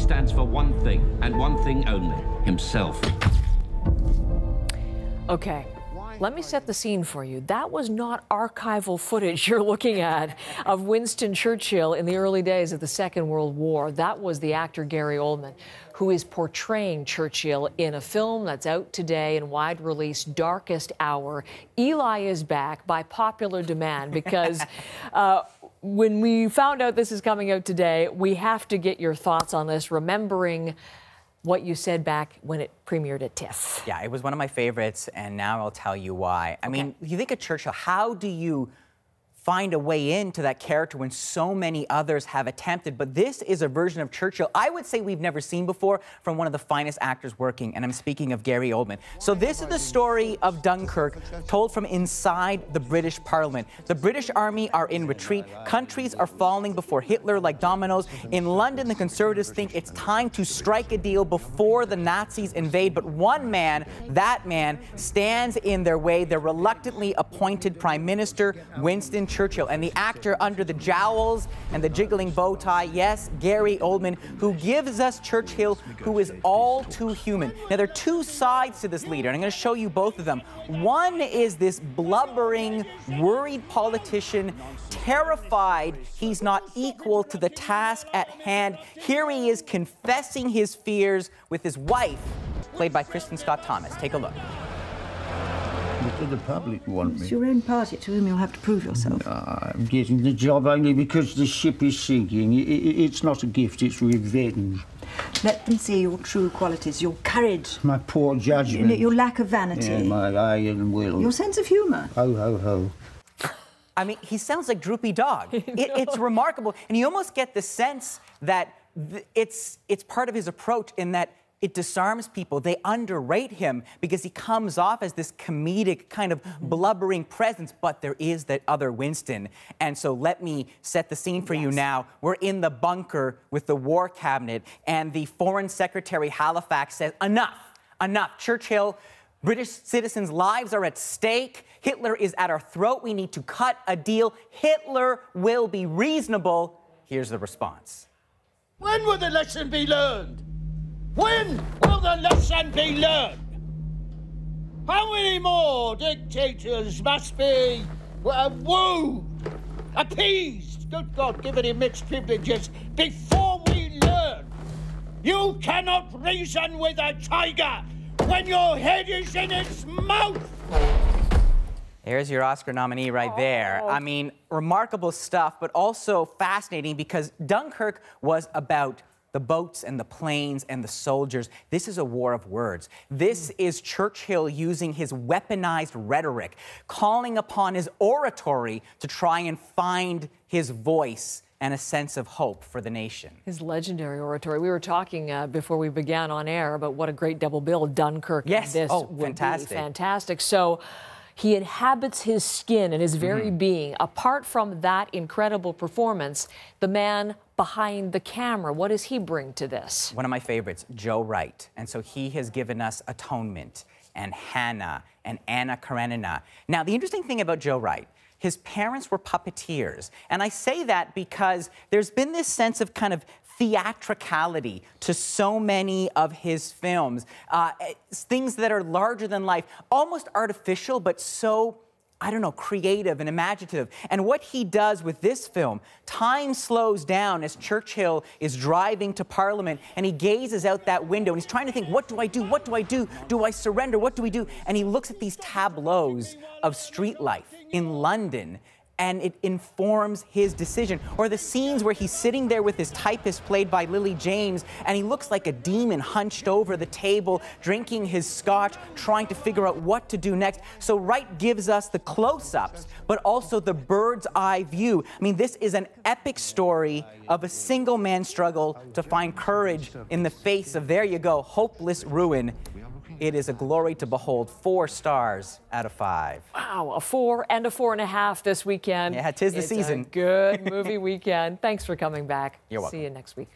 stands for one thing, and one thing only, himself. Okay. Let me set the scene for you. That was not archival footage you're looking at of Winston Churchill in the early days of the Second World War. That was the actor Gary Oldman, who is portraying Churchill in a film that's out today in wide release, Darkest Hour. Eli is back by popular demand because when we found out this is coming out today, we have to get your thoughts on this, remembering what you said back when it premiered at TIFF. Yeah, it was one of my favorites, and now I'll tell you why. I mean, you think of Churchill, how do you find a way into that character when so many others have attempted? But this is a version of Churchill I would say we've never seen before from one of the finest actors working, and I'm speaking of Gary Oldman. So this is the story of Dunkirk, told from inside the British Parliament. The British Army are in retreat. Countries are falling before Hitler like dominoes. In London, the Conservatives think it's time to strike a deal before the Nazis invade. But one man, that man, stands in their way, their reluctantly appointed Prime Minister, Winston Churchill, and the actor under the jowls and the jiggling bow tie, yes, Gary Oldman, who gives us Churchill, who is all too human. Now, there are two sides to this leader, and I'm going to show you both of them. One is this blubbering, worried politician, terrified he's not equal to the task at hand. Here he is confessing his fears with his wife, played by Kristen Scott Thomas. Take a look. What do the public want me? It's your own party to whom you'll have to prove yourself. I'm getting the job only because the ship is sinking. It's not a gift, it's revenge. Let them see your true qualities, your courage. My poor judgment. Your lack of vanity. Yeah, my iron will. Your sense of humour. Ho, ho, ho. I mean, he sounds like Droopy Dog. It's remarkable. And you almost get the sense that it's part of his approach in that it disarms people. They underrate him because he comes off as this comedic kind of blubbering presence, but there is that other Winston. And so let me set the scene for you now. We're in the bunker with the war cabinet, and the Foreign Secretary Halifax says, enough, enough. Churchill, British citizens' lives are at stake. Hitler is at our throat. We need to cut a deal. Hitler will be reasonable. Here's the response. When will the lesson be learned? When will the lesson be learned? How many more dictators must be wooed, appeased, good God, given him mixed privileges, before we learn? You cannot reason with a tiger when your head is in its mouth. There's your Oscar nominee right there. I mean, remarkable stuff, but also fascinating because Dunkirk was about the boats and the planes and the soldiers. This is a war of words. This is Churchill using his weaponized rhetoric, calling upon his oratory to try and find his voice and a sense of hope for the nation. His legendary oratory. We were talking before we began on air about what a great double bill Dunkirk and this would be. Fantastic. So he inhabits his skin and his very being. Apart from that incredible performance, the man behind the camera, what does he bring to this? One of my favorites, Joe Wright. And so he has given us Atonement and Hannah and Anna Karenina. Now, the interesting thing about Joe Wright, his parents were puppeteers. And I say that because there's been this sense of kind of theatricality to so many of his films. Things that are larger than life, almost artificial, but so, I don't know, creative and imaginative. And what he does with this film, time slows down as Churchill is driving to Parliament and he gazes out that window and he's trying to think, what do I do? What do I do? Do I surrender? What do we do? And he looks at these tableaus of street life in London, and it informs his decision. Or the scenes where he's sitting there with his typist, played by Lily James, and he looks like a demon hunched over the table, drinking his scotch, trying to figure out what to do next. So Wright gives us the close-ups, but also the bird's eye view. I mean, this is an epic story of a single man's struggle to find courage in the face of, there you go, hopeless ruin. It is a glory to behold. 4 stars out of 5. Wow, a 4 and a 4.5 this weekend. Yeah, 'tis the season. It's a good movie weekend. Thanks for coming back. You're welcome. See you next week.